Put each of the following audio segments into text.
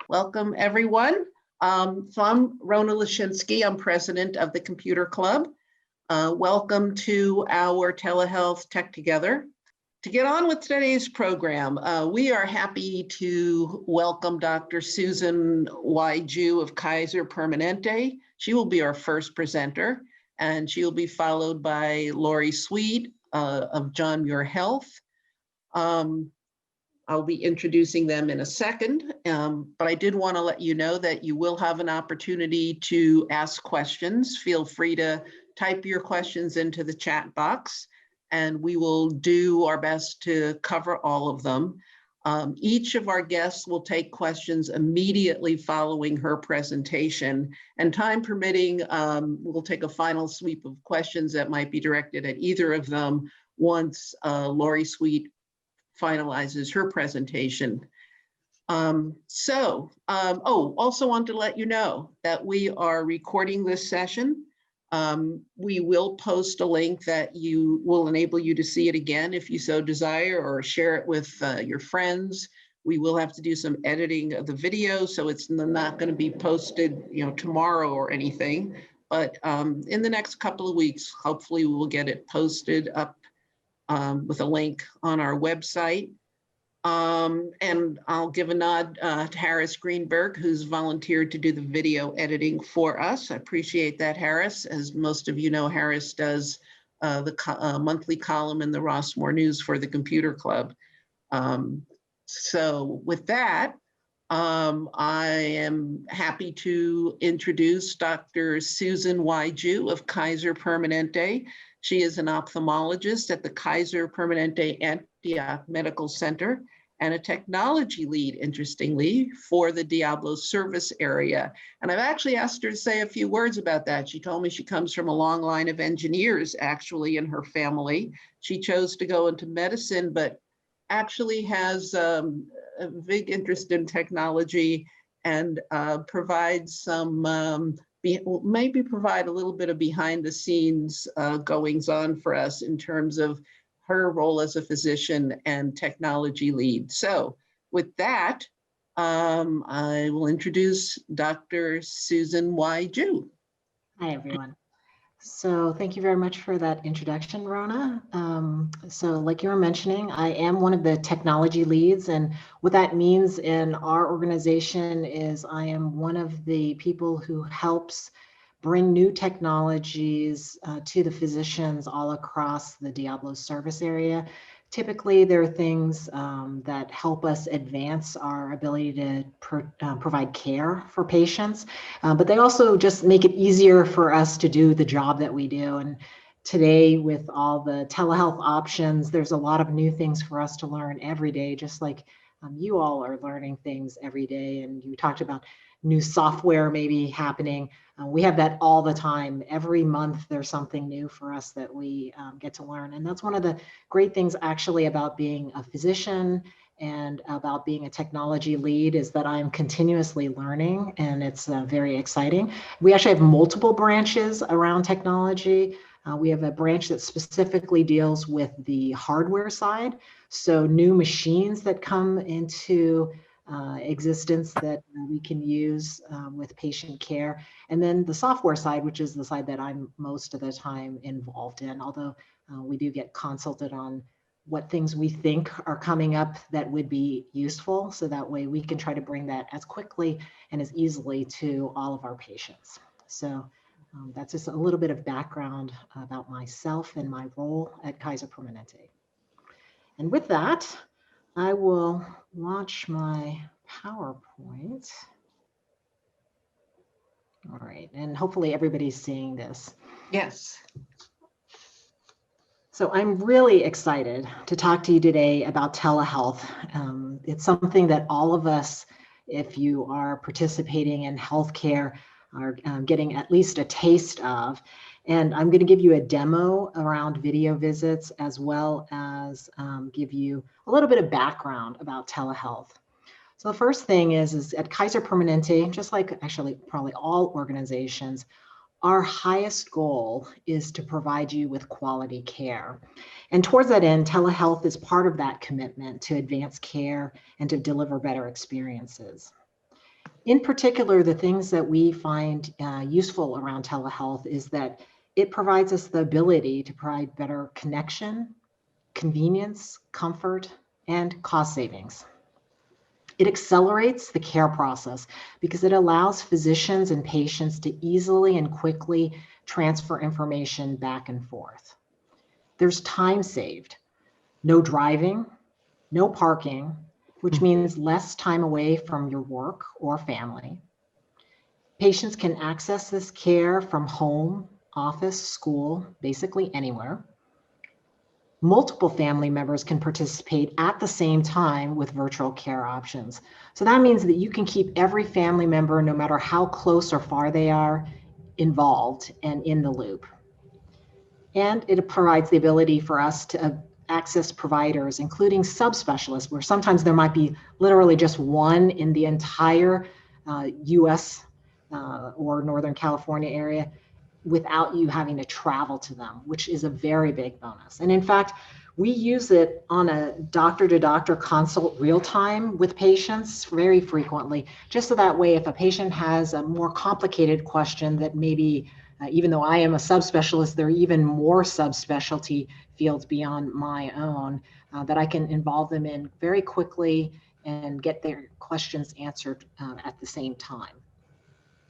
Welcome, everyone. So I'm Rona Lashinsky. I'm president of the Computer Club. Welcome to our Telehealth TechTogether. To get on with today's program, we are happy to welcome Dr. Susan Y. Jew of Kaiser Permanente. She will be our first presenter, and she will be followed by Lori Sweet of John Muir Health. I'll be introducing them in a second, but I did want to let you know that you will have an opportunity to ask questions. Feel free to type your questions into the chat box, and we will do our best to cover all of them. Each of our guests will take questions immediately following her presentation, and time permitting, we'll take a final sweep of questions that might be directed at either of them once Lori Sweet finalizes her presentation. Also want to let you know that we are recording this session. We will post a link that will enable you to see it again if you so desire, or share it with your friends. We will have to do some editing of the video, so it's not going to be posted, tomorrow or anything. But in the next couple of weeks, hopefully we will get it posted up with a link on our website. And I'll give a nod to Harris Greenberg, who's volunteered to do the video editing for us. I appreciate that, Harris. As most of you know, Harris does the monthly column in the Rossmoor News for the Computer Club. So with that, I am happy to introduce Dr. Susan Y. Jew of Kaiser Permanente. She is an ophthalmologist at the Kaiser Permanente Antioch Medical Center and a technology lead, interestingly, for the Diablo service area. And I've actually asked her to say a few words about that. She told me she comes from a long line of engineers, actually, in her family. She chose to go into medicine, but actually has a big interest in technology and provides some maybe provide a little bit of behind the scenes goings on for us in terms of her role as a physician and technology lead. So with that, I will introduce Dr. Susan Y. Jew. Hi, everyone. So thank you very much for that introduction, Rona. So like you were mentioning, I am one of the technology leads, and what that means in our organization is I am one of the people who helps bring new technologies to the physicians all across the Diablo service area. Typically, there are things that help us advance our ability to provide care for patients, but they also just make it easier for us to do the job that we do. And today, with all the telehealth options, there's a lot of new things for us to learn every day, just like you all are learning things every day. And you talked about new software maybe happening. We have that all the time. Every month there's something new for us that we get to learn. And that's one of the great things actually about being a physician and about being a technology lead, is that I'm continuously learning, and it's very exciting. We actually have multiple branches around technology. We have a branch that specifically deals with the hardware side. So new machines that come into existence that we can use with patient care. And then the software side, which is the side that I'm most of the time involved in, although we do get consulted on what things we think are coming up that would be useful. So that way we can try to bring that as quickly and as easily to all of our patients. So that's just a little bit of background about myself and my role at Kaiser Permanente. And with that, I will launch my PowerPoint. All right, and hopefully everybody's seeing this. Yes. So I'm really excited to talk to you today about telehealth. It's something that all of us, if you are participating in healthcare, are getting at least a taste of. And I'm going to give you a demo around video visits, as well as give you a little bit of background about telehealth. So the first thing is at Kaiser Permanente, just like actually probably all organizations, our highest goal is to provide you with quality care. And towards that end, telehealth is part of that commitment to advance care and to deliver better experiences. In particular, the things that we find useful around telehealth is that it provides us the ability to provide better connection, convenience, comfort, and cost savings. It accelerates the care process because it allows physicians and patients to easily and quickly transfer information back and forth. There's time saved, no driving, no parking, which means less time away from your work or family. Patients can access this care from home, office, school, basically anywhere. Multiple family members can participate at the same time with virtual care options. So that means that you can keep every family member, no matter how close or far they are, involved and in the loop. And it provides the ability for us to access providers, including subspecialists, where sometimes there might be literally just one in the entire US or Northern California area, without you having to travel to them, which is a very big bonus. And in fact, we use it on a doctor-to-doctor consult real time with patients very frequently, just so that way if a patient has a more complicated question that maybe, even though I am a subspecialist, there are even more subspecialty fields beyond my own that I can involve them in very quickly and get their questions answered at the same time.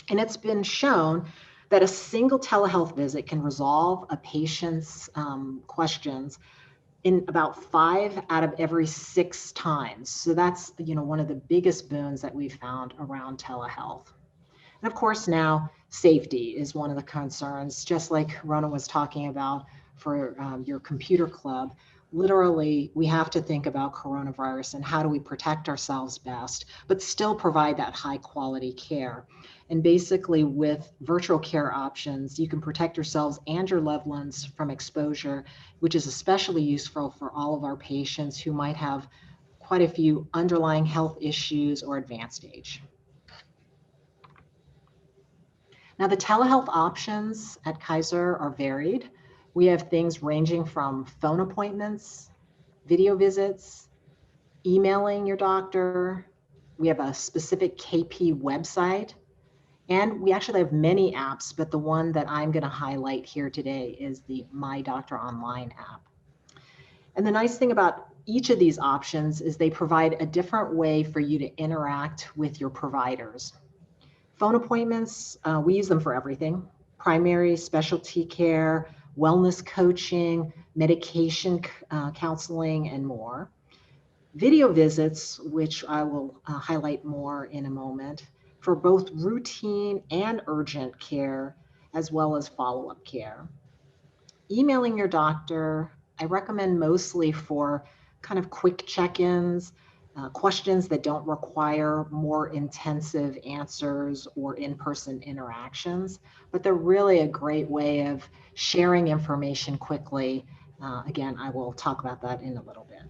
And it's been shown that a single telehealth visit can resolve a patient's questions in about 5 out of every 6 times. So that's, one of the biggest boons that we've found around telehealth. And of course, now safety is one of the concerns, just like Rona was talking about for your computer club. Literally, we have to think about coronavirus and how do we protect ourselves best, but still provide that high quality care. And basically with virtual care options, you can protect yourselves and your loved ones from exposure, which is especially useful for all of our patients who might have quite a few underlying health issues or advanced age. Now, the telehealth options at Kaiser are varied. We have things ranging from phone appointments, video visits, emailing your doctor. We have a specific KP website, and we actually have many apps, but the one that I'm going to highlight here today is the My Doctor Online app. And the nice thing about each of these options is they provide a different way for you to interact with your providers. Phone appointments, we use them for everything: primary, specialty care, wellness coaching, medication counseling, and more. Video visits, which I will highlight more in a moment, for both routine and urgent care, as well as follow-up care. Emailing your doctor, I recommend mostly for kind of quick check-ins, questions that don't require more intensive answers or in-person interactions, but they're really a great way of sharing information quickly. Again, I will talk about that in a little bit.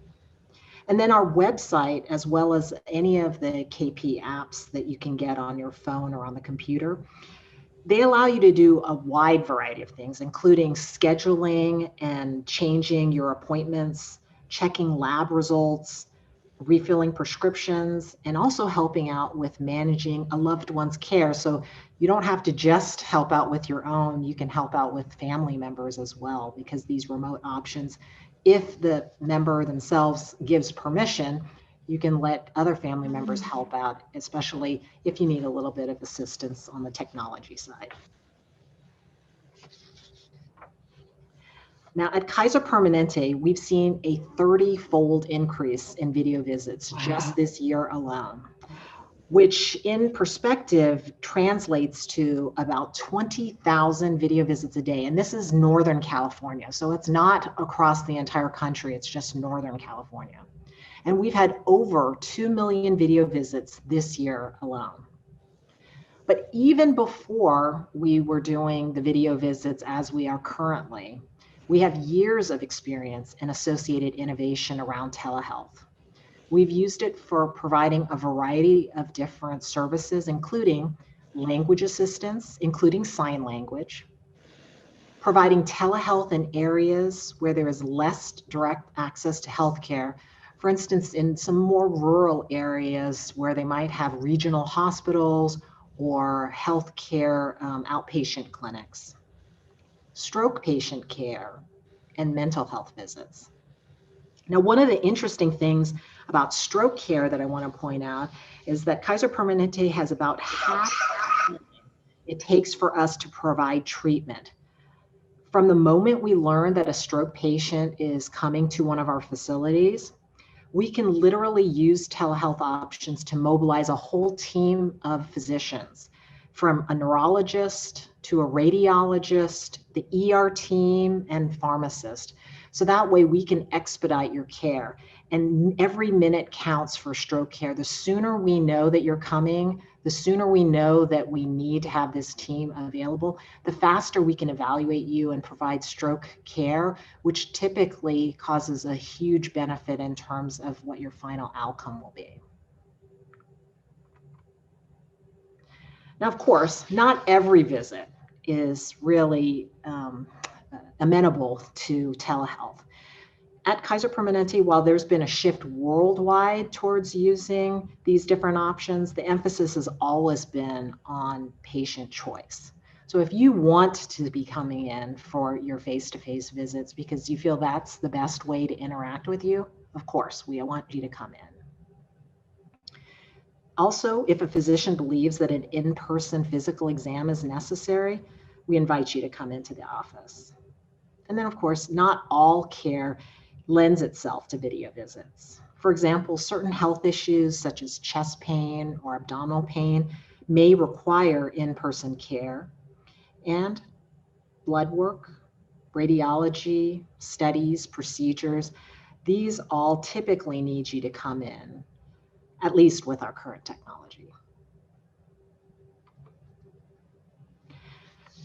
And then our website, as well as any of the KP apps that you can get on your phone or on the computer, they allow you to do a wide variety of things, including scheduling and changing your appointments, checking lab results, refilling prescriptions, and also helping out with managing a loved one's care. So you don't have to just help out with your own, you can help out with family members as well, because these remote options, if the member themselves gives permission, you can let other family members help out, especially if you need a little bit of assistance on the technology side. Now at Kaiser Permanente, we've seen a 30-fold increase in video visits just this year alone, which in perspective translates to about 20,000 video visits a day. And this is Northern California. So it's not across the entire country, it's just Northern California. And we've had over 2 million video visits this year alone. But even before we were doing the video visits as we are currently, we have years of experience and associated innovation around telehealth. We've used it for providing a variety of different services, including language assistance, including sign language, providing telehealth in areas where there is less direct access to healthcare. For instance, in some more rural areas where they might have regional hospitals or healthcare outpatient clinics, stroke patient care, and mental health visits. Now, one of the interesting things about stroke care that I want to point out is that Kaiser Permanente has about half it takes for us to provide treatment. From the moment we learn that a stroke patient is coming to one of our facilities, we can literally use telehealth options to mobilize a whole team of physicians, from a neurologist to a radiologist, the ER team, and pharmacist. So that way we can expedite your care. And every minute counts for stroke care. The sooner we know that you're coming, the sooner we know that we need to have this team available, the faster we can evaluate you and provide stroke care, which typically causes a huge benefit in terms of what your final outcome will be. Now, of course, not every visit is really amenable to telehealth. At Kaiser Permanente, while there's been a shift worldwide towards using these different options, the emphasis has always been on patient choice. So if you want to be coming in for your face-to-face visits because you feel that's the best way to interact with you, of course, we want you to come in. Also, if a physician believes that an in-person physical exam is necessary, we invite you to come into the office. And then, of course, not all care lends itself to video visits. For example, certain health issues such as chest pain or abdominal pain may require in-person care, and blood work, radiology, studies, procedures, these all typically need you to come in, at least with our current technology.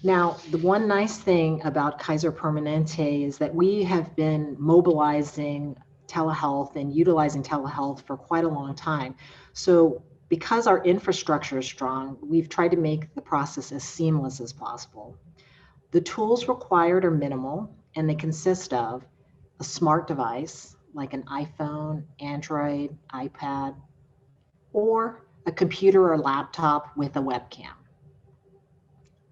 Now, the one nice thing about Kaiser Permanente is that we have been mobilizing telehealth and utilizing telehealth for quite a long time. So because our infrastructure is strong, we've tried to make the process as seamless as possible. The tools required are minimal, and they consist of a smart device like an iPhone, Android, iPad, or a computer or laptop with a webcam.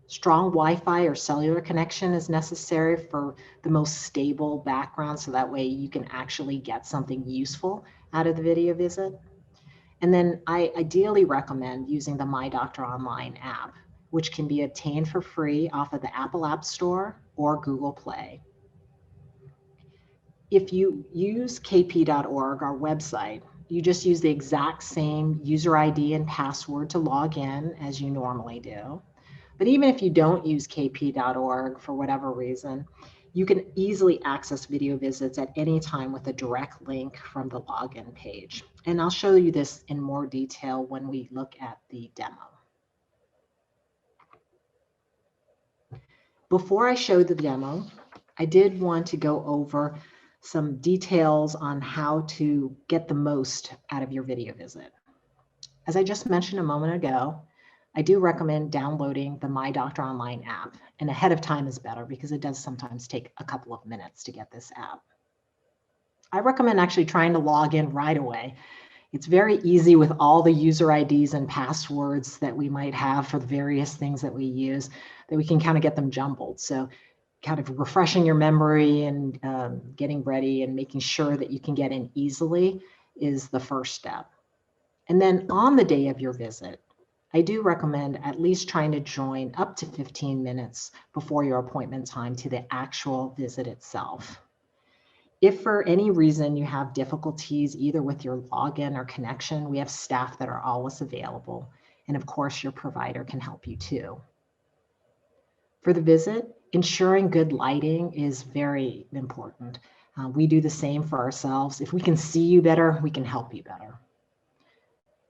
Strong Wi-Fi or cellular connection is necessary for the most stable background, so that way you can actually get something useful out of the video visit. And then I ideally recommend using the My Doctor Online app, which can be obtained for free off of the Apple App Store or Google Play. If you use kp.org, our website, you just use the exact same user ID and password to log in as you normally do. But even if you don't use kp.org for whatever reason, you can easily access video visits at any time with a direct link from the login page. And I'll show you this in more detail when we look at the demo. Before I show the demo, I did want to go over some details on how to get the most out of your video visit. As I just mentioned a moment ago, I do recommend downloading the My Doctor Online app, and ahead of time is better because it does sometimes take a couple of minutes to get this app. I recommend actually trying to log in right away. It's very easy with all the user IDs and passwords that we might have for the various things that we use, that we can kind of get them jumbled. So kind of refreshing your memory and getting ready and making sure that you can get in easily is the first step. And then on the day of your visit, I do recommend at least trying to join up to 15 minutes before your appointment time to the actual visit itself. If for any reason you have difficulties either with your login or connection, we have staff that are always available. And of course, your provider can help you too. For the visit, ensuring good lighting is very important. We do the same for ourselves. If we can see you better, we can help you better.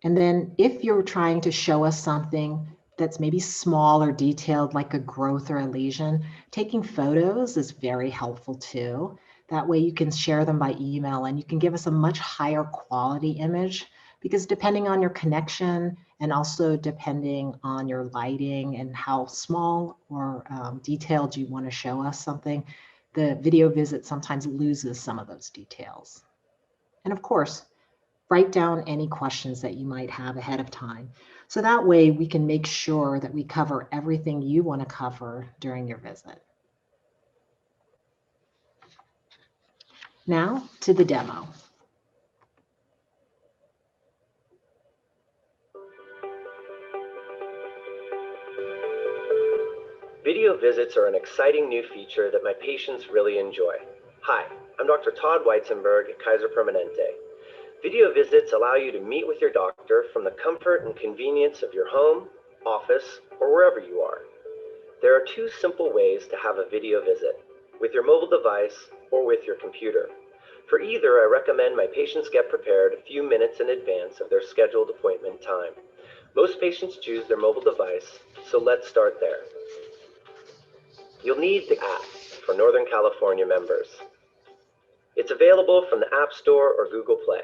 And then if you're trying to show us something that's maybe small or detailed, like a growth or a lesion, taking photos is very helpful too. That way you can share them by email and you can give us a much higher quality image, because depending on your connection and also depending on your lighting and how small or detailed you want to show us something, the video visit sometimes loses some of those details. And of course, write down any questions that you might have ahead of time. So that way we can make sure that we cover everything you want to cover during your visit. Now to the demo. Video visits are an exciting new feature that my patients really enjoy. Hi, I'm Dr. Todd Weitzenberg at Kaiser Permanente. Video visits allow you to meet with your doctor from the comfort and convenience of your home, office, or wherever you are. There are two simple ways to have a video visit, with your mobile device or with your computer. For either, I recommend my patients get prepared a few minutes in advance of their scheduled appointment time. Most patients choose their mobile device, so let's start there. You'll need the app for Northern California members. It's available from the App Store or Google Play.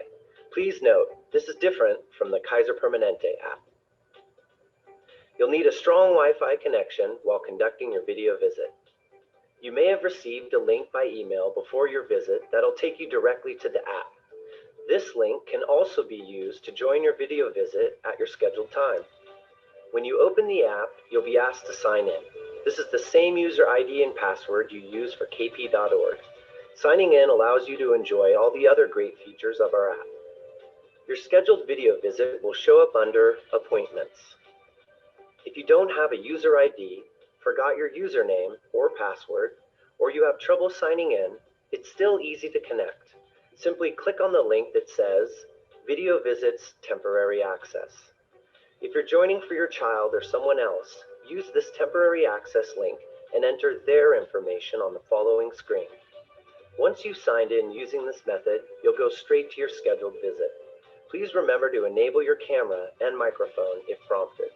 Please note, this is different from the Kaiser Permanente app. You'll need a strong Wi-Fi connection while conducting your video visit. You may have received a link by email before your visit that'll take you directly to the app. This link can also be used to join your video visit at your scheduled time. When you open the app, you'll be asked to sign in. This is the same user ID and password you use for kp.org. Signing in allows you to enjoy all the other great features of our app. Your scheduled video visit will show up under Appointments. If you don't have a user ID, forgot your username or password, or you have trouble signing in, it's still easy to connect. Simply click on the link that says Video Visits Temporary Access. If you're joining for your child or someone else, use this temporary access link and enter their information on the following screen. Once you've signed in using this method, you'll go straight to your scheduled visit. Please remember to enable your camera and microphone if prompted.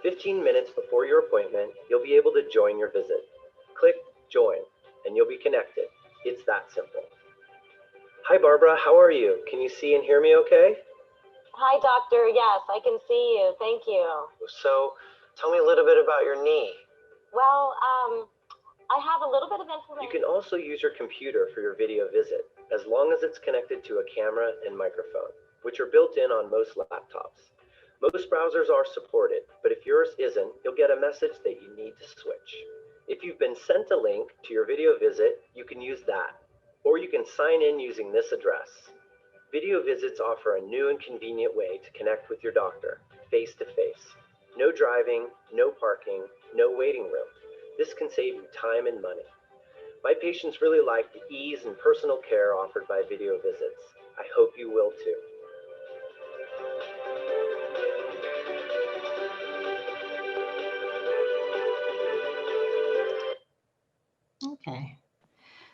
15 minutes before your appointment, you'll be able to join your visit. Click Join, and you'll be connected. It's that simple. Hi, Barbara. How are you? Can you see and hear me okay? Hi, doctor. Yes, I can see you. Thank you. So, tell me a little bit about your knee. Well, I have a little bit of information. You can also use your computer for your video visit, as long as it's connected to a camera and microphone, which are built in on most laptops. Most browsers are supported, but if yours isn't, you'll get a message that you need to switch. If you've been sent a link to your video visit, you can use that, or you can sign in using this address. Video visits offer a new and convenient way to connect with your doctor, face-to-face. No driving, no parking, no waiting room. This can save you time and money. My patients really like the ease and personal care offered by video visits. I hope you will too. Okay,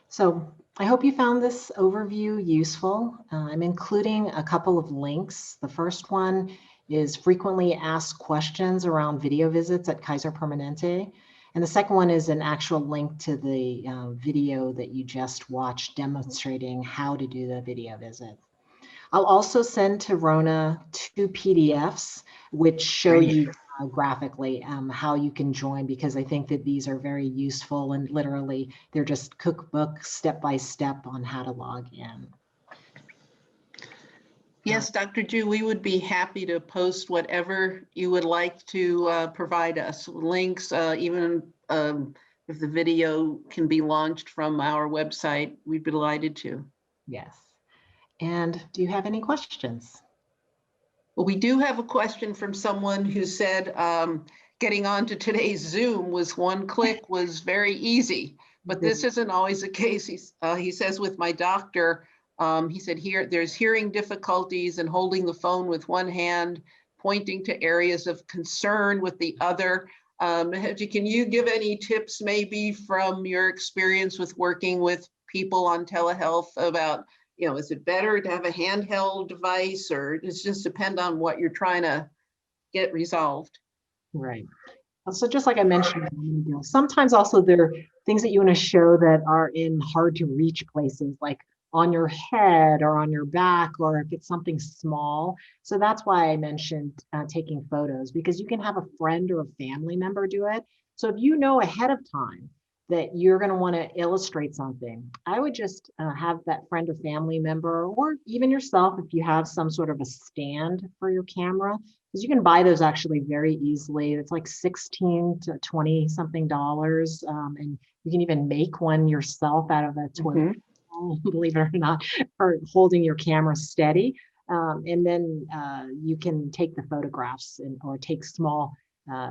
so I hope you found this overview useful. I'm including a couple of links. The first one is frequently asked questions around video visits at Kaiser Permanente. And the second one is an actual link to the video that you just watched demonstrating how to do the video visit. I'll also send to Rona 2 PDFs, which show you graphically how you can join, because I think that these are very useful, and literally they're just cookbook step-by-step on how to log in. Yes, Dr. Ju, we would be happy to post whatever you would like to provide us, links, even if the video can be launched from our website, we'd be delighted to. Yes. And do you have any questions? Well, we do have a question from someone who said getting onto today's Zoom was one click was very easy, but this isn't always the case. He says with my doctor, he said there's hearing difficulties and holding the phone with one hand, pointing to areas of concern with the other. Can you give any tips maybe from your experience with working with people on telehealth about, is it better to have a handheld device, or does it just depend on what you're trying to get resolved? Right. So just like I mentioned, sometimes also there are things that you want to show that are in hard to reach places, like on your head or on your back, or if it's something small. So that's why I mentioned taking photos, because you can have a friend or a family member do it. So if you know ahead of time that you're going to want to illustrate something, I would just have that friend or family member, or even yourself, if you have some sort of a stand for your camera, because you can buy those actually very easily. It's like 16 to 20 something dollars. And you can even make one yourself out of a toilet, believe it or not, for holding your camera steady. And then you can take the photographs or take small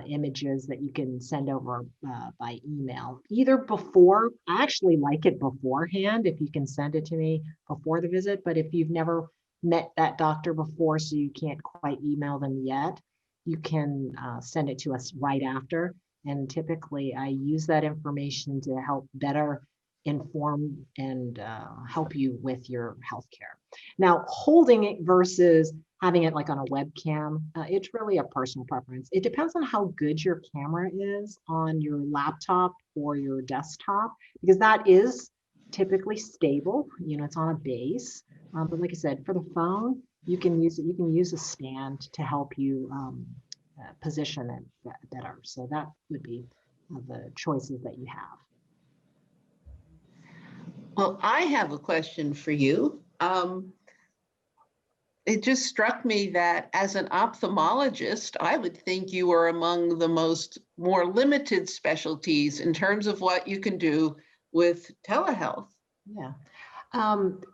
images that you can send over by email, either before. I actually like it beforehand if you can send it to me before the visit, but if you've never met that doctor before, so you can't quite email them yet, you can send it to us right after. And typically I use that information to help better inform and help you with your healthcare. Now, holding it versus having it like on a webcam, it's really a personal preference. It depends on how good your camera is on your laptop or your desktop, because that is typically stable. You know, it's on a base. But like I said, for the phone, you can use it. You can use a stand to help you position it better. So that would be the choices that you have. Well, I have a question for you. It just struck me that as an ophthalmologist, I would think you are among the more limited specialties in terms of what you can do with telehealth. Yeah.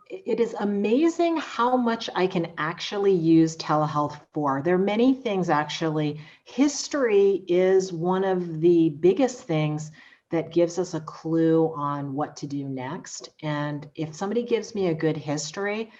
It is amazing how much I can actually use telehealth for. There are many things actually. History is one of the biggest things that gives us a clue on what to do next. And if somebody gives me a good history,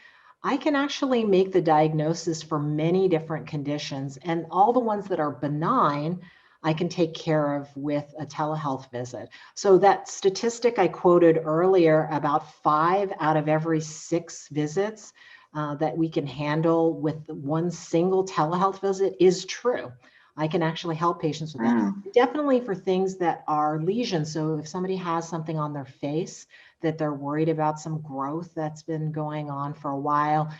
I can actually make the diagnosis for many different conditions, and all the ones that are benign, I can take care of with a telehealth visit. So that statistic I quoted earlier, about 5 out of every 6 visits that we can handle with one single telehealth visit is true. I can actually help patients with that. Definitely for things that are lesions. So if somebody has something on their face that they're worried about, some growth that's been going on for a while,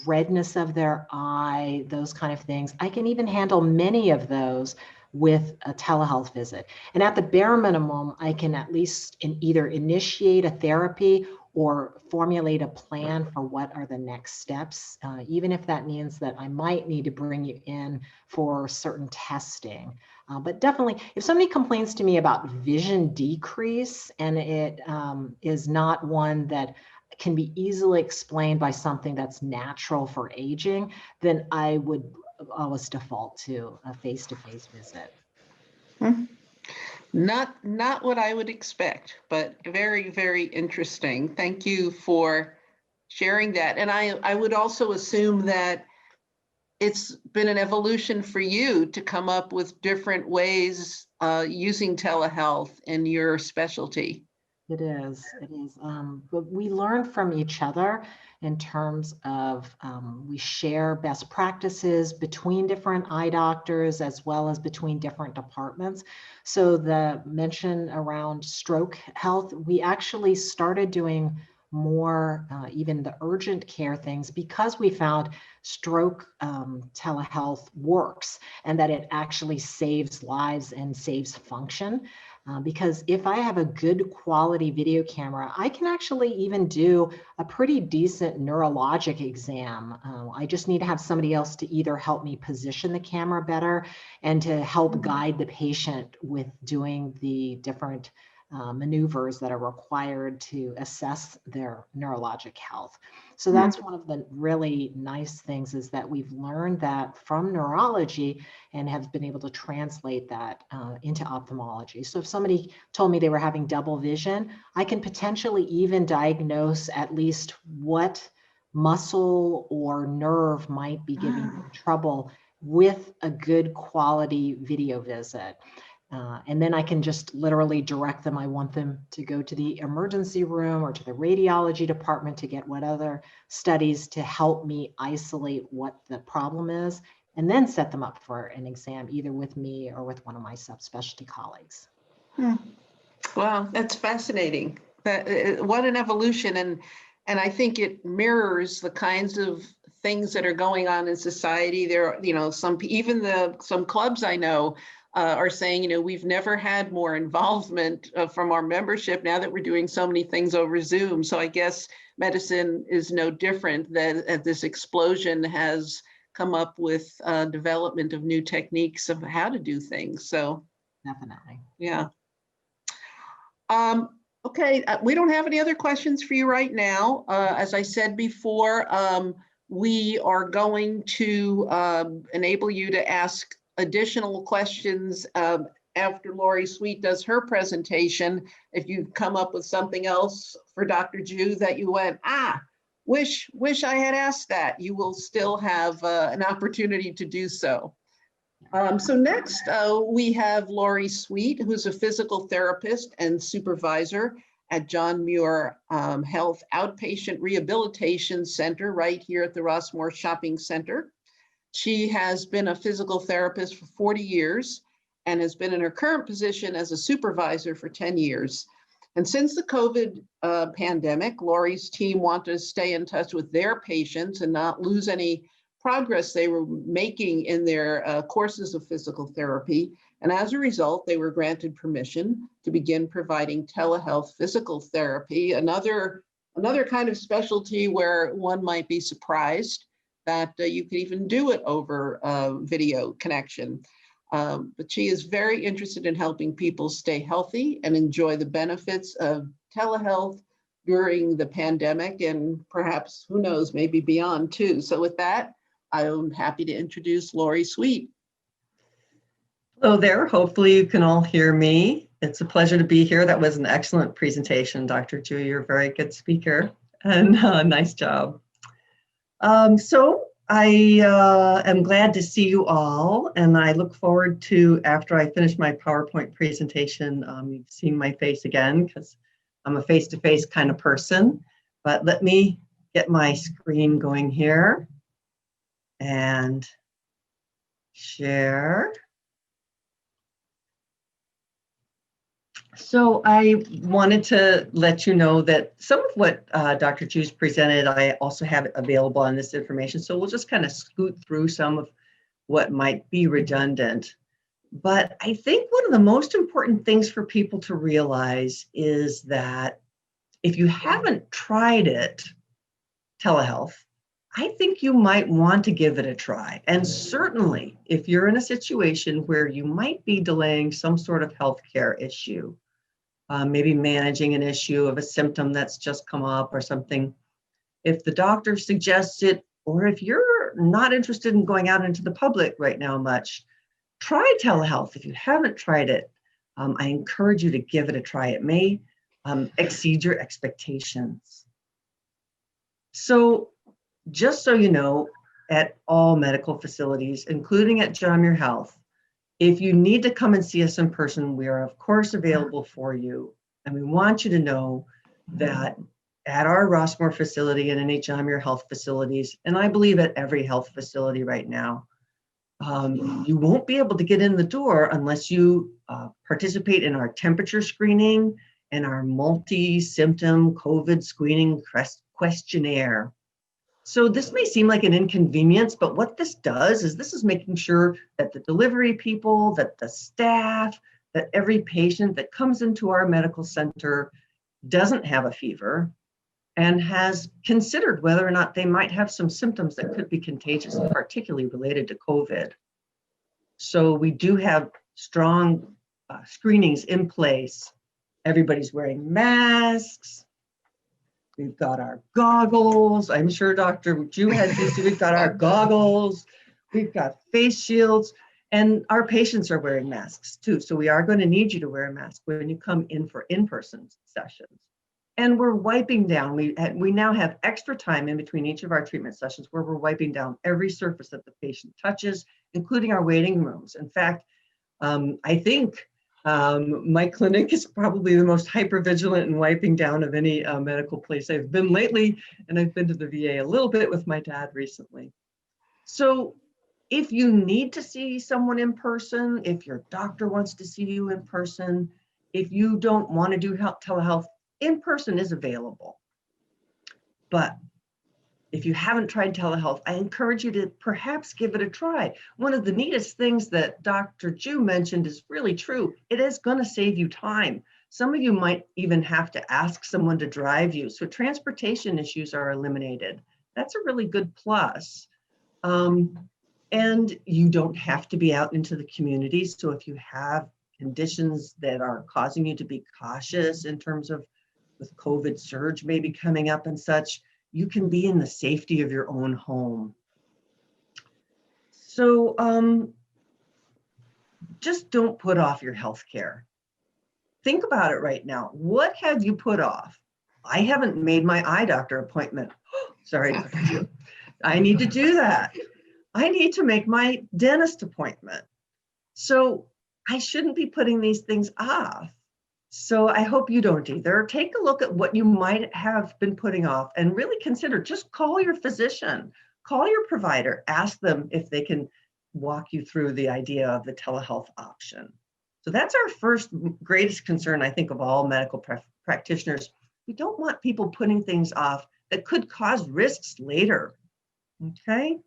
redness of their eye, those kind of things, I can even handle many of those with a telehealth visit. And at the bare minimum, I can at least either initiate a therapy or formulate a plan for what are the next steps, even if that means that I might need to bring you in for certain testing. But definitely, if somebody complains to me about vision decrease and it is not one that can be easily explained by something that's natural for aging, then I would always default to a face-to-face visit. Not what I would expect, but very, very interesting. Thank you for sharing that. And I would also assume that it's been an evolution for you to come up with different ways using telehealth in your specialty. It is. But we learn from each other in terms of we share best practices between different eye doctors as well as between different departments. So the mention around stroke health, we actually started doing more even the urgent care things because we found stroke telehealth works and that it actually saves lives and saves function. Because if I have a good quality video camera, I can actually even do a pretty decent neurologic exam. I just need to have somebody else to either help me position the camera better and to help guide the patient with doing the different maneuvers that are required to assess their neurologic health. So that's one of the really nice things is that we've learned that from neurology and have been able to translate that into ophthalmology. So if somebody told me they were having double vision, I can potentially even diagnose at least what muscle or nerve might be giving them trouble with a good quality video visit. And then I can just literally direct them. I want them to go to the emergency room or to the radiology department to get what other studies to help me isolate what the problem is, and then set them up for an exam, either with me or with one of my subspecialty colleagues. Wow, that's fascinating. What an evolution. And I think it mirrors the kinds of things that are going on in society. There are, some clubs I know are saying, we've never had more involvement from our membership now that we're doing so many things over Zoom. So I guess medicine is no different, that this explosion has come up with development of new techniques of how to do things. So Definitely. yeah. Okay, we don't have any other questions for you right now. As I said before, we are going to enable you to ask additional questions after Lori Sweet does her presentation. If you come up with something else for Dr. Ju that you went, wish I had asked that, you will still have an opportunity to do so. So next, we have Lori Sweet, who's a physical therapist and supervisor at John Muir Health Outpatient Rehabilitation Center right here at the Rossmoor Shopping Center. She has been a physical therapist for 40 years and has been in her current position as a supervisor for 10 years. And since the COVID pandemic, Lori's team wanted to stay in touch with their patients and not lose any progress they were making in their courses of physical therapy. And as a result, they were granted permission to begin providing telehealth physical therapy, another kind of specialty where one might be surprised that you could even do it over video connection. But she is very interested in helping people stay healthy and enjoy the benefits of telehealth during the pandemic and perhaps, who knows, maybe beyond too. So with that, I'm happy to introduce Lori Sweet. Hello there. Hopefully you can all hear me. It's a pleasure to be here. That was an excellent presentation, Dr. Ju. You're a very good speaker, and nice job. So I am glad to see you all, and I look forward to, after I finish my PowerPoint presentation, you've seen my face again because I'm a face-to-face kind of person. But let me get my screen going here and share. So I wanted to let you know that some of what Dr. Ju's presented, I also have it available on this information. So we'll just kind of scoot through some of what might be redundant. But I think one of the most important things for people to realize is that if you haven't tried it, telehealth, I think you might want to give it a try. And certainly if you're in a situation where you might be delaying some sort of healthcare issue, maybe managing an issue of a symptom that's just come up or something, if the doctor suggests it, or if you're not interested in going out into the public right now much, try telehealth. If you haven't tried it, I encourage you to give it a try. It may exceed your expectations. So just so you know, at all medical facilities, including at John Muir Health, if you need to come and see us in person, we are of course available for you. And we want you to know that at our Rossmoor facility and any John Muir Health facilities, and I believe at every health facility right now, you won't be able to get in the door unless you participate in our temperature screening and our multi-symptom COVID screening questionnaire. So this may seem like an inconvenience, but what this does is this is making sure that the delivery people, that the staff, that every patient that comes into our medical center doesn't have a fever and has considered whether or not they might have some symptoms that could be contagious, particularly related to COVID. So we do have strong screenings in place. Everybody's wearing masks. We've got our goggles. I'm sure Dr. Ju had these. We've got our goggles. We've got face shields. And our patients are wearing masks too. So we are going to need you to wear a mask when you come in for in-person sessions. And we're wiping down. We now have extra time in between each of our treatment sessions where we're wiping down every surface that the patient touches, including our waiting rooms. In fact, I think my clinic is probably the most hypervigilant in wiping down of any medical place I've been lately, and I've been to the VA a little bit with my dad recently. So if you need to see someone in person, if your doctor wants to see you in person, if you don't want to do telehealth, in person is available. But if you haven't tried telehealth, I encourage you to perhaps give it a try. One of the neatest things that Dr. Ju mentioned is really true. It is going to save you time. Some of you might even have to ask someone to drive you. So transportation issues are eliminated. That's a really good plus. And you don't have to be out into the community. So if you have conditions that are causing you to be cautious in terms of with COVID surge maybe coming up and such, you can be in the safety of your own home. So just don't put off your health care. Think about it right now. What have you put off? I haven't made my eye doctor appointment. Sorry, Dr. Ju. I need to do that. I need to make my dentist appointment. So I shouldn't be putting these things off. So I hope you don't either. Take a look at what you might have been putting off and really consider, just call your physician, call your provider, ask them if they can walk you through the idea of the telehealth option. So that's our first greatest concern, I think, of all medical practitioners. We don't want people putting things off that could cause risks later, okay?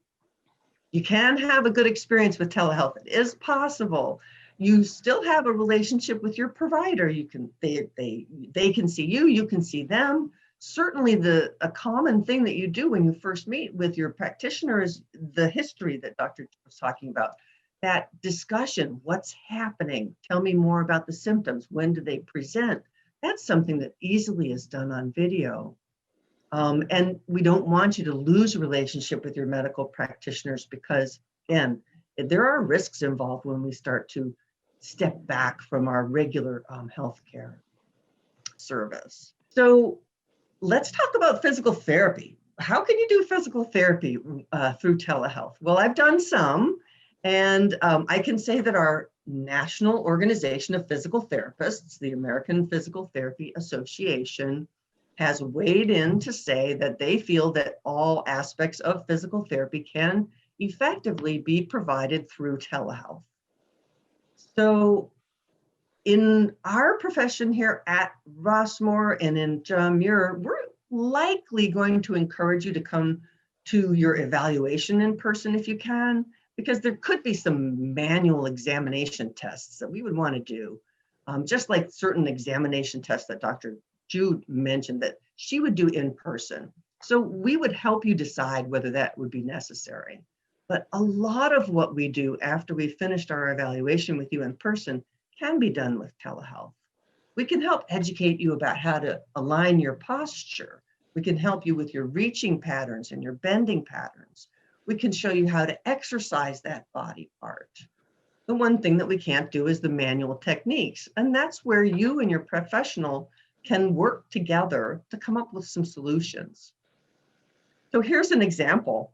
You can have a good experience with telehealth. It is possible. You still have a relationship with your provider. You can they can see you, you can see them. Certainly a common thing that you do when you first meet with your practitioner is the history that Dr. was talking about. That discussion, what's happening? Tell me more about the symptoms. When do they present? That's something that easily is done on video. And we don't want you to lose a relationship with your medical practitioners because, again, there are risks involved when we start to step back from our regular healthcare service. So let's talk about physical therapy. How can you do physical therapy through telehealth? Well, I've done some, and I can say that our National Organization of Physical Therapists, the American Physical Therapy Association, has weighed in to say that they feel that all aspects of physical therapy can effectively be provided through telehealth. So in our profession here at Rossmoor and in John Muir, we're likely going to encourage you to come to your evaluation in person if you can, because there could be some manual examination tests that we would want to do, just like certain examination tests that Dr. Jude mentioned that she would do in person. So we would help you decide whether that would be necessary. But a lot of what we do after we've finished our evaluation with you in person can be done with telehealth. We can help educate you about how to align your posture. We can help you with your reaching patterns and your bending patterns. We can show you how to exercise that body part. The one thing that we can't do is the manual techniques. And that's where you and your professional can work together to come up with some solutions. So here's an example.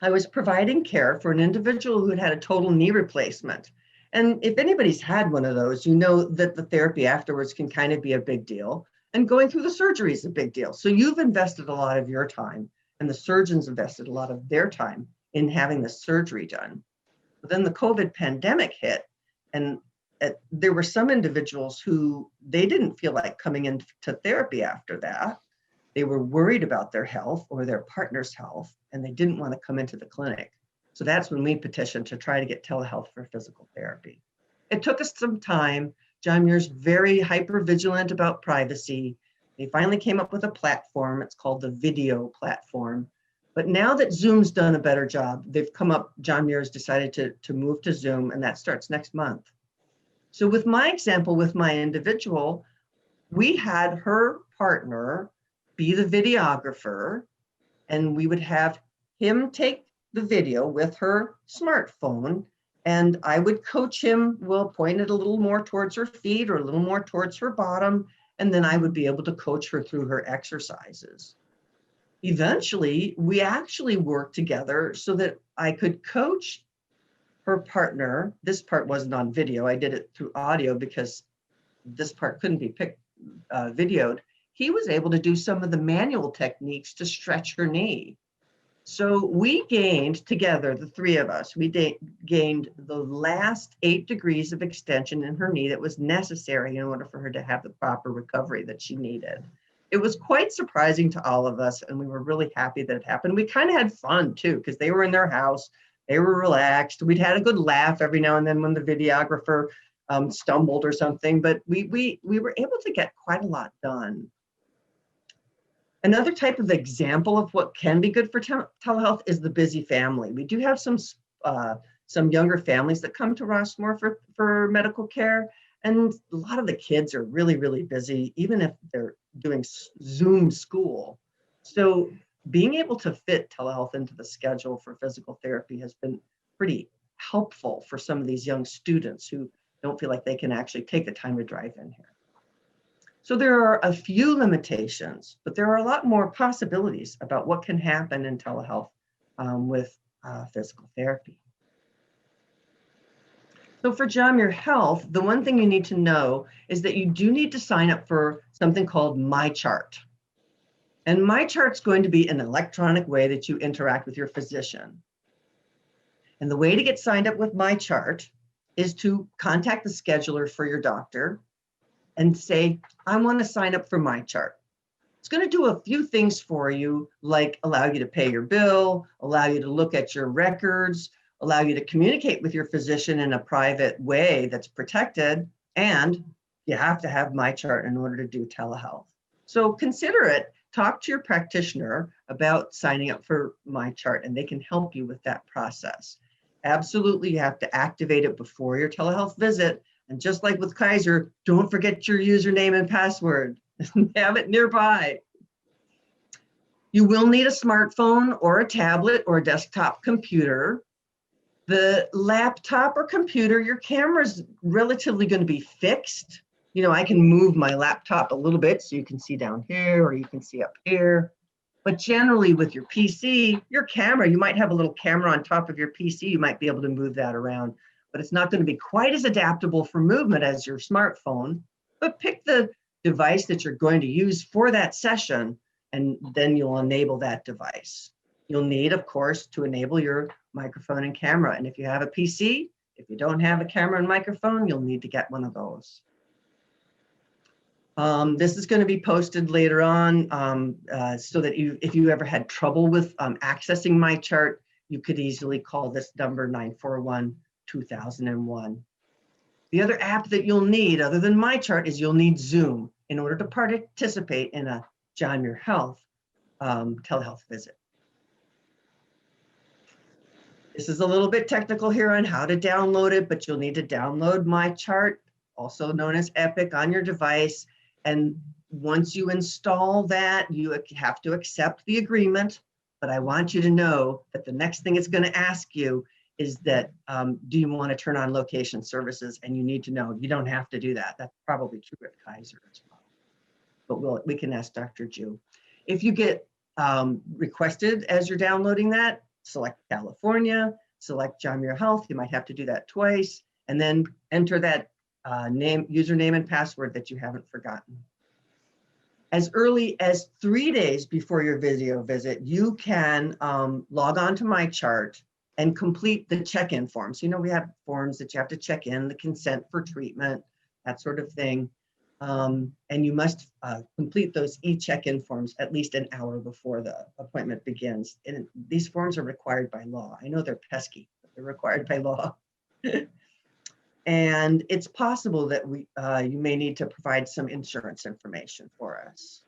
I was providing care for an individual who had had a total knee replacement. And if anybody's had one of those, you know that the therapy afterwards can kind of be a big deal. And going through the surgery is a big deal. So you've invested a lot of your time, and the surgeons invested a lot of their time in having the surgery done. But then the COVID pandemic hit, and there were some individuals who they didn't feel like coming into therapy after that. They were worried about their health or their partner's health, and they didn't want to come into the clinic. So that's when we petitioned to try to get telehealth for physical therapy. It took us some time. John Muir's very hyper vigilant about privacy. They finally came up with a platform. It's called the video platform. But now that Zoom's done a better job, John Muir's decided to move to Zoom, and that starts next month. So with my example, with my individual, we had her partner be the videographer, and we would have him take the video with her smartphone, and I would coach him. We'll point it a little more towards her feet or a little more towards her bottom, and then I would be able to coach her through her exercises. Eventually, we actually worked together so that I could coach her partner. This part wasn't on video. I did it through audio because this part couldn't be videoed. He was able to do some of the manual techniques to stretch her knee. So we gained together, the three of us, we gained the last 8 degrees of extension in her knee that was necessary in order for her to have the proper recovery that she needed. it was quite surprising to all of us, and we were really happy that it happened. We kind of had fun too, because they were in their house, they were relaxed. We'd had a good laugh every now and then when the videographer stumbled or something, but we were able to get quite a lot done. Another type of example of what can be good for telehealth is the busy family. We do have some younger families that come to Rossmoor for medical care, and a lot of the kids are really, really busy, even if they're doing Zoom school. So being able to fit telehealth into the schedule for physical therapy has been pretty helpful for some of these young students who don't feel like they can actually take the time to drive in here. So there are a few limitations, but there are a lot more possibilities about what can happen in telehealth with physical therapy. So for John Muir Health, the one thing you need to know is that you do need to sign up for something called MyChart. And MyChart's going to be an electronic way that you interact with your physician. And the way to get signed up with MyChart is to contact the scheduler for your doctor and say, I want to sign up for MyChart. It's going to do a few things for you, like allow you to pay your bill, allow you to look at your records, allow you to communicate with your physician in a private way that's protected, and you have to have MyChart in order to do telehealth. So consider it. Talk to your practitioner about signing up for MyChart, and they can help you with that process. Absolutely, you have to activate it before your telehealth visit. And just like with Kaiser, don't forget your username and password. Have it nearby. You will need a smartphone or a tablet or a desktop computer. The laptop or computer, your camera is relatively going to be fixed. You know, I can move my laptop a little bit so you can see down here or you can see up here. But generally with your PC, your camera, you might have a little camera on top of your PC. You might be able to move that around, but it's not going to be quite as adaptable for movement as your smartphone. But pick the device that you're going to use for that session, and then you'll enable that device. You'll need, of course, to enable your microphone and camera. And if you have a PC, if you don't have a camera and microphone, you'll need to get one of those. This is going to be posted later on so that if you ever had trouble with accessing MyChart, you could easily call this number 941-2001. The other app that you'll need other than MyChart is you'll need Zoom in order to participate in a John Muir Health telehealth visit. This is a little bit technical here on how to download it, but you'll need to download MyChart, also known as Epic, on your device. And once you install that, you have to accept the agreement. But I want you to know that the next thing it's going to ask you is that, do you want to turn on location services? And you need to know you don't have to do that. That's probably true at Kaiser as well. But we can ask Dr. Ju. If you get requested as you're downloading that, select California, select John Muir Health. You might have to do that twice, and then enter that username and password that you haven't forgotten. As early as 3 days before your video visit, you can log on to MyChart and complete the check-in forms. You know, we have forms that you have to check in, the consent for treatment, that sort of thing. And you must complete those e-check-in forms at least an hour before the appointment begins. And these forms are required by law. I know they're pesky, but they're required by law. And it's possible that you may need to provide some insurance information for us.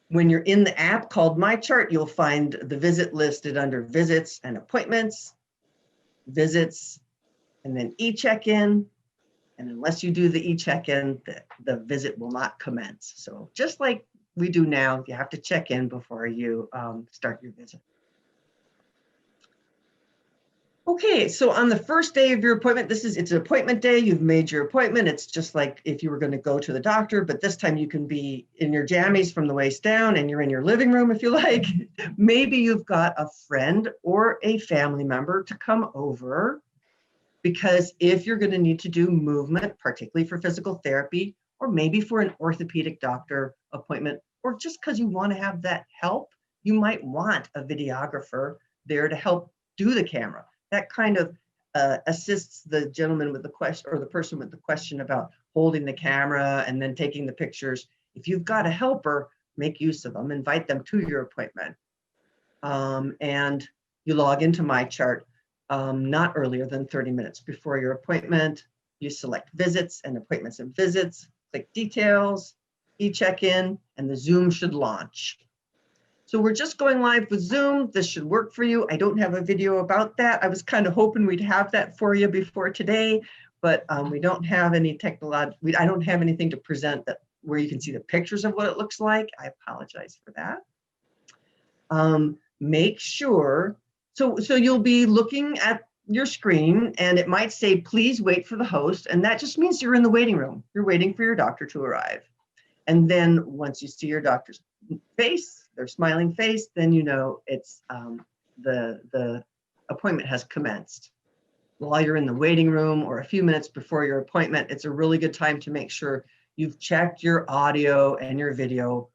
When you're in the app called MyChart, you'll find the visit listed under visits and appointments, visits, and then e-check-in. And unless you do the e-check-in, the visit will not commence. So just like we do now, you have to check in before you start your visit. Okay, so on the first day of your appointment, it's an appointment day, you've made your appointment. It's just like if you were going to go to the doctor, but this time you can be in your jammies from the waist down and you're in your living room if you like. Maybe you've got a friend or a family member to come over, because if you're going to need to do movement, particularly for physical therapy, or maybe for an orthopedic doctor appointment, or just because you want to have that help, you might want a videographer there to help do the camera. That kind of assists the gentleman with the question, or the person with the question about holding the camera and then taking the pictures. If you've got a helper, make use of them, invite them to your appointment. And you log into MyChart not earlier than 30 minutes before your appointment. You select visits and appointments and visits, click details, e-check-in, and the Zoom should launch. So we're just going live with Zoom. This should work for you. I don't have a video about that. I was kind of hoping we'd have that for you before today, but we don't have any I don't have anything to present that where you can see the pictures of what it looks like. I apologize for that. Make sure, so you'll be looking at your screen and it might say, please wait for the host. And that just means you're in the waiting room. You're waiting for your doctor to arrive. And then once you see your doctor's face, their smiling face, then you know it's the appointment has commenced. While you're in the waiting room or a few minutes before your appointment, it's a really good time to make sure you've checked your audio and your video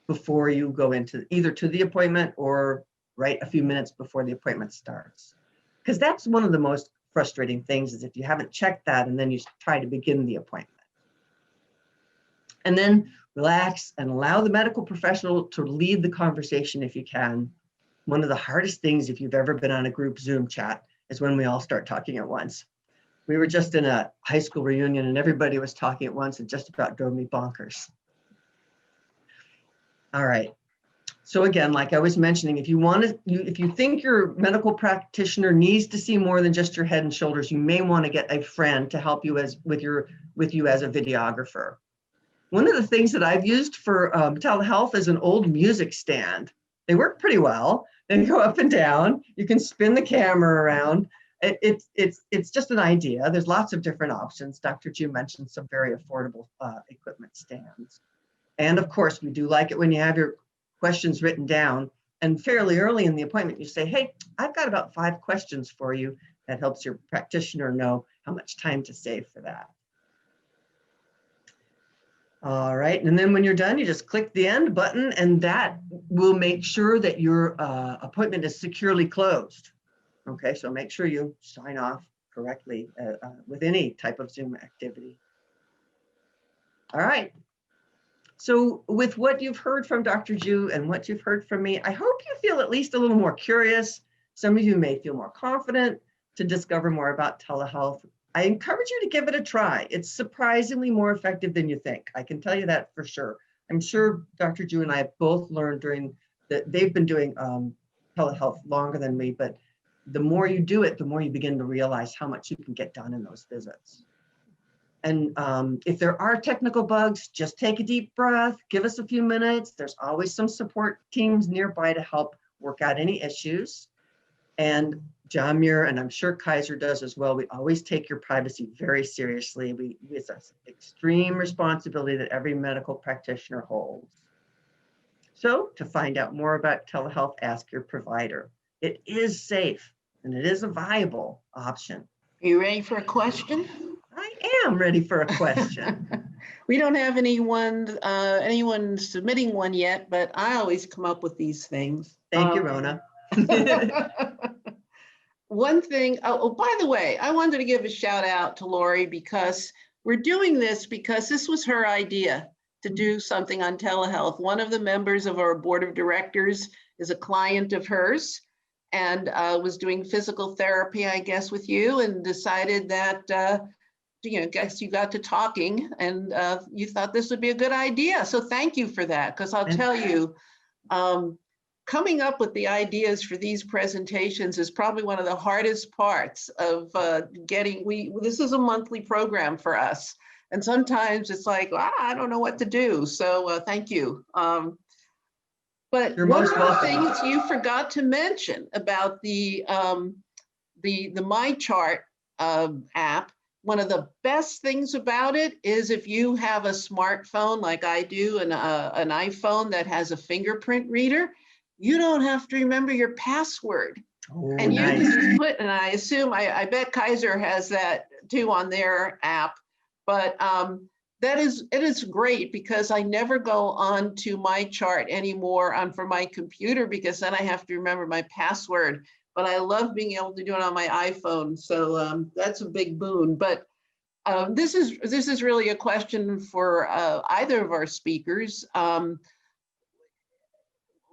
before you go into either to the appointment or right a few minutes before the appointment starts. Because that's one of the most frustrating things is if you haven't checked that and then you try to begin the appointment. And then relax and allow the medical professional to lead the conversation if you can. One of the hardest things if you've ever been on a group Zoom chat is when we all start talking at once. We were just in a high school reunion and everybody was talking at once and just about drove me bonkers. All right. So again, like I was mentioning, if you think your medical practitioner needs to see more than just your head and shoulders, you may want to get a friend to help you with you as a videographer. One of the things that I've used for telehealth is an old music stand. They work pretty well. They go up and down. You can spin the camera around. It's just an idea. There's lots of different options. Dr. Ju mentioned some very affordable equipment stands. And of course, we do like it when you have your questions written down and fairly early in the appointment, you say, hey, I've got about 5 questions for you. That helps your practitioner know how much time to save for that. All right, and then when you're done, you just click the end button and that will make sure that your appointment is securely closed. Okay, so make sure you sign off correctly with any type of Zoom activity. All right. So with what you've heard from Dr. Ju and what you've heard from me, I hope you feel at least a little more curious. Some of you may feel more confident to discover more about telehealth. I encourage you to give it a try. It's surprisingly more effective than you think. I can tell you that for sure. I'm sure Dr. Ju and I have both learned during that they've been doing telehealth longer than me, but the more you do it, the more you begin to realize how much you can get done in those visits. And if there are technical bugs, just take a deep breath, give us a few minutes. There's always some support teams nearby to help work out any issues. And John Muir, and I'm sure Kaiser does as well, we always take your privacy very seriously. It's an extreme responsibility that every medical practitioner holds. So to find out more about telehealth, ask your provider. It is safe and it is a viable option. Are you ready for a question? I am ready for a question. We don't have anyone submitting one yet, but I always come up with these things. Thank you, Rona. One thing, oh, by the way, I wanted to give a shout out to Lori because we're doing this because this was her idea to do something on telehealth. One of the members of our board of directors is a client of hers and was doing physical therapy, I guess, with you and decided that, guess you got to talking and you thought this would be a good idea. So thank you for that, because I'll tell you, coming up with the ideas for these presentations is probably one of the hardest parts of this is a monthly program for us. And sometimes it's like, I don't know what to do. So thank you. But You're one most of the welcome. things you forgot to mention about the MyChart app, one of the best things about it is if you have a smartphone like I do, and an iPhone that has a fingerprint reader, you don't have to remember your password. Oh, And you nice. can just put, and I assume, I bet Kaiser has that too on their app, but it is great because I never go on to MyChart anymore for my computer because then I have to remember my password. But I love being able to do it on my iPhone. So that's a big boon. But This is really a question for either of our speakers.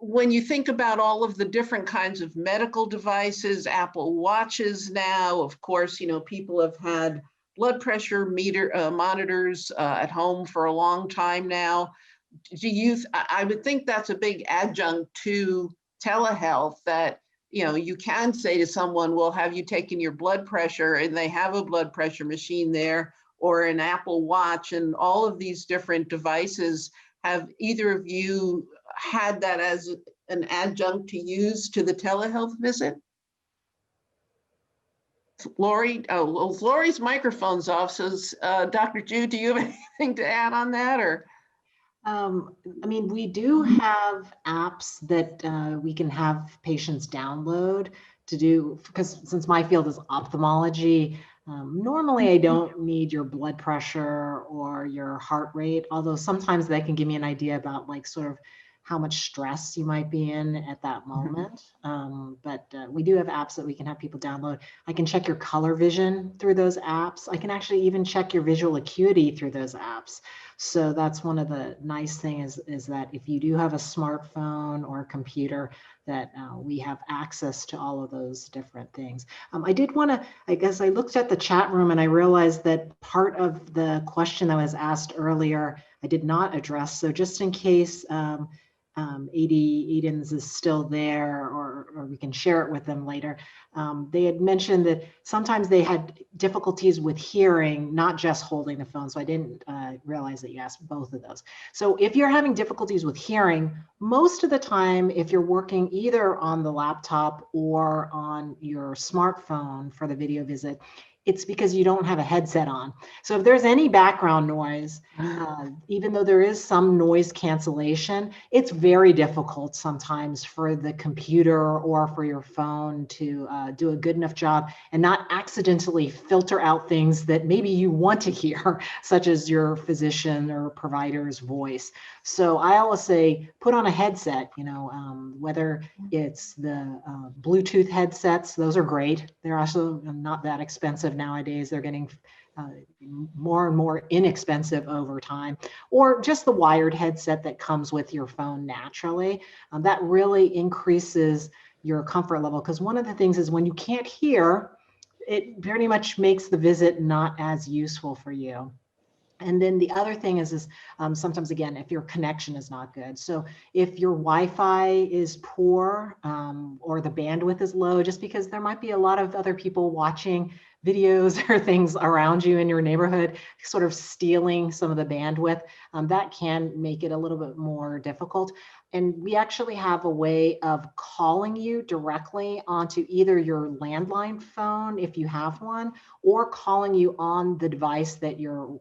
When you think about all of the different kinds of medical devices, Apple Watches now, of course, you know, people have had blood pressure monitors at home for a long time now. I would think that's a big adjunct to telehealth, that, you know, you can say to someone, well, have you taken your blood pressure? And they have a blood pressure machine there, or an Apple Watch, and all of these different devices. Have either of you had that as an adjunct to use to the telehealth visit? Lori, oh, well, Lori's microphone's off, so Dr. Ju, do you have anything to add on that, or? I mean, we do have apps that we can have patients download to do, because since my field is ophthalmology, normally I don't need your blood pressure or your heart rate, although sometimes they can give me an idea about like sort of how much stress you might be in at that moment. But we do have apps that we can have people download. I can check your color vision through those apps. I can actually even check your visual acuity through those apps. So that's one of the nice things is that if you do have a smartphone or a computer, that we have access to all of those different things. I did want to, I guess I looked at the chat room and I realized that part of the question that was asked earlier, I did not address. So just in case Edens is still there, or we can share it with them later. They had mentioned that sometimes they had difficulties with hearing, not just holding the phone. So I didn't realize that you asked both of those. So if you're having difficulties with hearing, most of the time, if you're working either on the laptop or on your smartphone for the video visit, it's because you don't have a headset on. So if there's any background noise, even though there is some noise cancellation, it's very difficult sometimes for the computer or for your phone to do a good enough job and not accidentally filter out things that maybe you want to hear, such as your physician or provider's voice. So I always say, put on a headset, you know, whether it's the Bluetooth headsets, those are great. They're also not that expensive nowadays. They're getting more and more inexpensive over time, or just the wired headset that comes with your phone naturally. That really increases your comfort level, because one of the things is when you can't hear, it very much makes the visit not as useful for you. And then the other thing is sometimes, again, if your connection is not good. So if your Wi-Fi is poor or the bandwidth is low, just because there might be a lot of other people watching videos or things around you in your neighborhood, sort of stealing some of the bandwidth, that can make it a little bit more difficult. And we actually have a way of calling you directly onto either your landline phone, if you have one, or calling you on the device that you're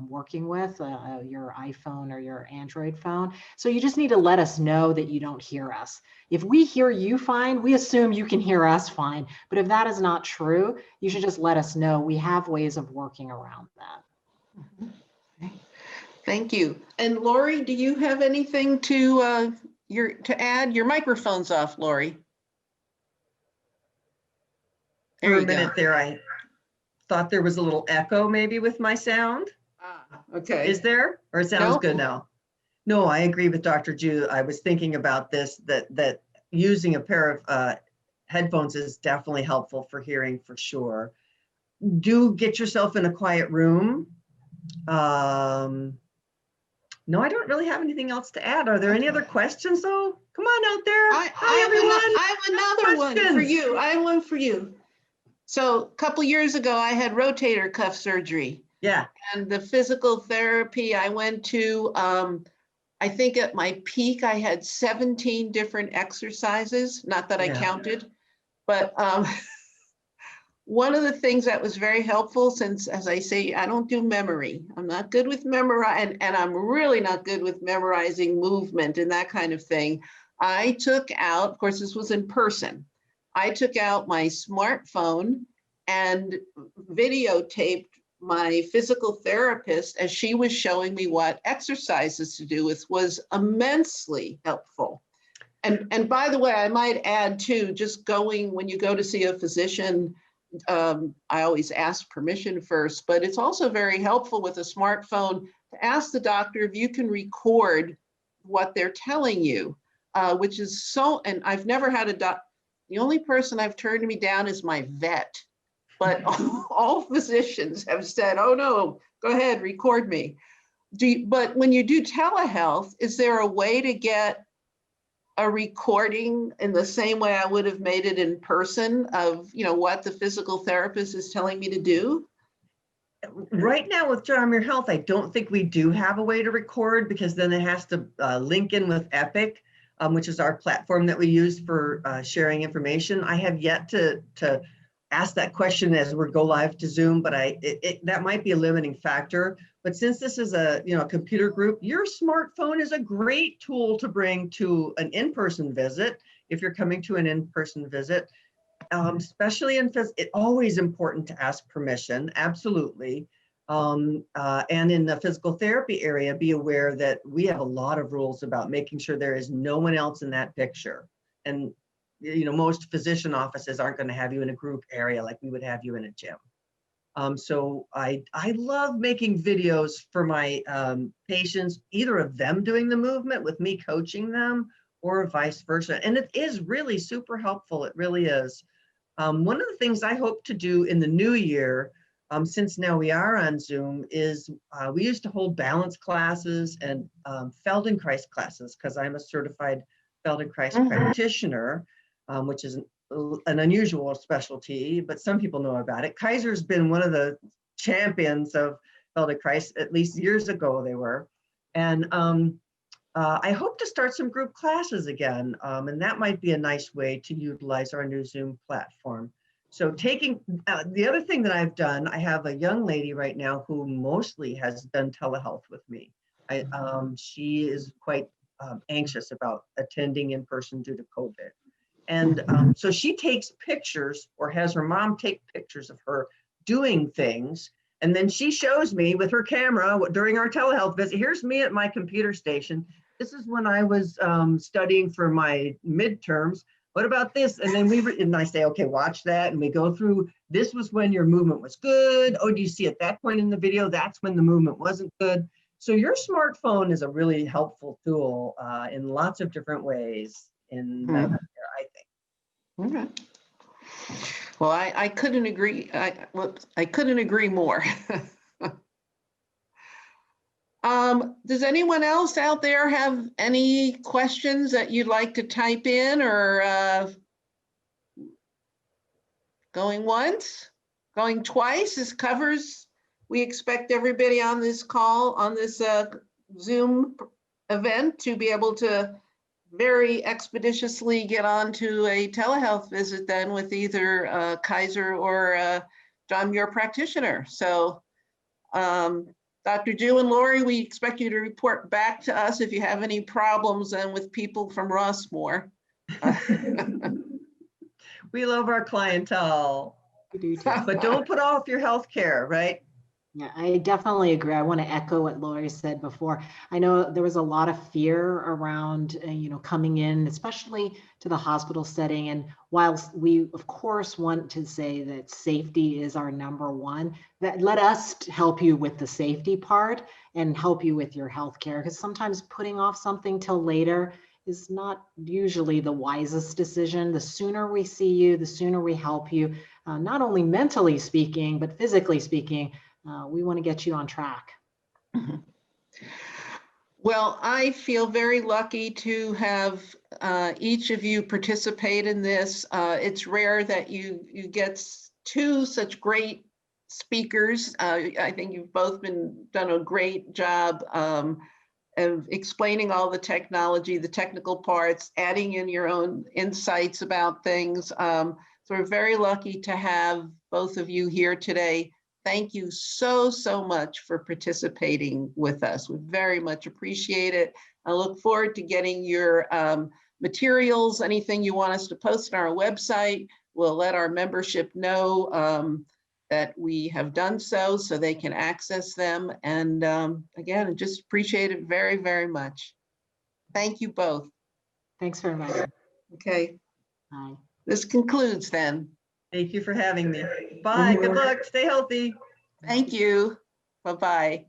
working with, your iPhone or your Android phone. So you just need to let us know that you don't hear us. If we hear you fine, we assume you can hear us fine. But if that is not true, you should just let us know. We have ways of working around that. Thank you. And Lori, do you have anything to add? Your microphone's off, Lori. There For you a minute go. there, I thought there was a little echo maybe with my sound. Okay. Is there? Or it sounds No. good now? No, I agree with Dr. Ju. I was thinking about this, that using a pair of headphones is definitely helpful for hearing, for sure. Do get yourself in a quiet room. No, I don't really have anything else to add. Are there any other questions though? Come on out there. Hi, everyone. I have another one for you. I have one for you. So a couple years ago, I had rotator cuff surgery. Yeah. And the physical therapy I went to, I think at my peak, I had 17 different exercises, not that I counted, but one of the things that was very helpful, since, as I say, I don't do memory. I'm not good with memorizing, and I'm really not good with memorizing movement and that kind of thing. I took out, of course, this was in person. I took out my smartphone and videotaped my physical therapist as she was showing me what exercises to do, with was immensely helpful. And by the way, I might add too, just going, when you go to see a physician, I always ask permission first, but it's also very helpful with a smartphone to ask the doctor if you can record what they're telling you, which is so, and I've never had the only person I've turned me down is my vet, but all physicians have said, oh no, go ahead, record me. But when you do telehealth, is there a way to get a recording in the same way I would have made it in person of, what the physical therapist is telling me to do? Right now with John Muir Health, I don't think we do have a way to record, because then it has to link in with Epic, which is our platform that we use for sharing information. I have yet to ask that question as we go live to Zoom, but that might be a limiting factor. But since this is a computer group, your smartphone is a great tool to bring to an in-person visit. If you're coming to an in-person visit, especially it's always important to ask permission, absolutely. And in the physical therapy area, be aware that we have a lot of rules about making sure there is no one else in that picture. And most physician offices aren't going to have you in a group area like we would have you in a gym. So I love making videos for my patients, either of them doing the movement with me coaching them, or vice versa. And it is really super helpful. It really is. One of the things I hope to do in the new year, since now we are on Zoom, is we used to hold balance classes and Feldenkrais classes, because I'm a certified Feldenkrais practitioner, which is an unusual specialty, but some people know about it. Kaiser's been one of the champions of Feldenkrais, at least years ago they were. And I hope to start some group classes again, and that might be a nice way to utilize our new Zoom platform. So taking, the other thing that I've done, I have a young lady right now who mostly has done telehealth with me. She is quite anxious about attending in person due to COVID. And so she takes pictures, or has her mom take pictures of her doing things. And then she shows me with her camera during our telehealth visit, here's me at my computer station. This is when I was studying for my midterms. What about this? And then and I say, okay, watch that. And we go through, this was when your movement was good. Oh, do you see at that point in the video, that's when the movement wasn't good. So your smartphone is a really helpful tool in lots of different ways in I think. Okay. Well, I couldn't agree. I couldn't agree more. Does anyone else out there have any questions that you'd like to type in, or going once, going twice? This covers, we expect everybody on this call, on this Zoom event, to be able to very expeditiously get on to a telehealth visit then with either Kaiser or John Muir practitioner. So Dr. Ju and Lori, we expect you to report back to us if you have any problems and with people from Rossmoor. We love our clientele. We do too. But don't put off your health care, right? Yeah, I definitely agree. I want to echo what Lori said before. I know there was a lot of fear around, coming in, especially to the hospital setting. And whilst we, of course, want to say that safety is our number one, that let us help you with the safety part and help you with your healthcare. Because sometimes putting off something till later is not usually the wisest decision. The sooner we see you, the sooner we help you, not only mentally speaking, but physically speaking. We want to get you on track. Mm-hmm. Well, I feel very lucky to have each of you participate in this. It's rare that you get two such great speakers. I think you've both done a great job of explaining all the technology, the technical parts, adding in your own insights about things. So we're very lucky to have both of you here today. Thank you so, so much for participating with us. We very much appreciate it. I look forward to getting your materials, anything you want us to post on our website. We'll let our membership know that we have done so they can access them. And again, I just appreciate it very, very much. Thank you both. Thanks very much. Okay. Bye. This concludes then. Thank you for having me. Bye. Good luck. Stay healthy. Thank you. Bye-bye.